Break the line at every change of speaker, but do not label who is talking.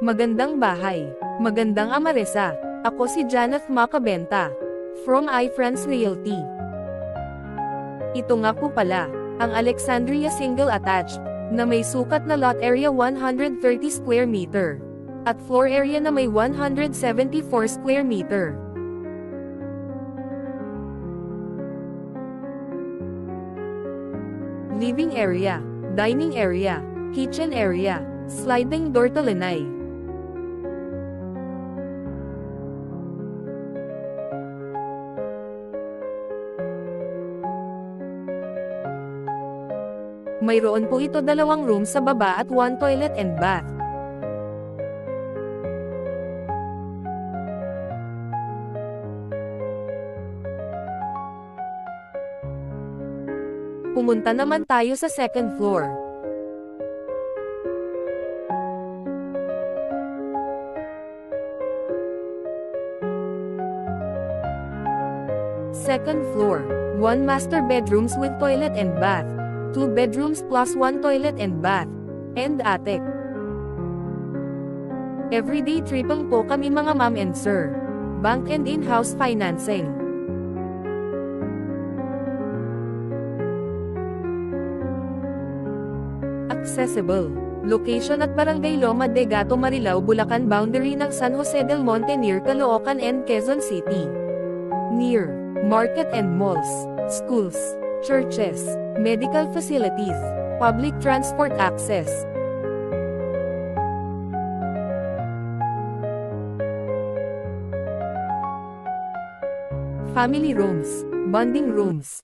Magandang bahay. Magandang amaresa. Ako si Janeth Macabenta. From iFriends Realty. Ito nga po pala, ang Alexandria Single Attached, na may sukat na lot area 130 square meter. At floor area na may 174 square meter. Living area, dining area, kitchen area, sliding door to lanay. Mayroon po ito 2 room sa baba at 1 toilet and bath. Pumunta naman tayo sa second floor. Second floor, 1 master bedrooms with toilet and bath, 2 bedrooms plus 1 toilet and bath, and attic. Everyday tripang po kami mga ma'am and sir. Bank and in-house financing. Accessible. Location at Barangay Loma de Gato, Marilao, Bulacan, boundary ng San Jose del Monte, near Caloocan and Quezon City. Near market and malls, schools, churches, medical facilities, public transport access. Family rooms, bonding rooms,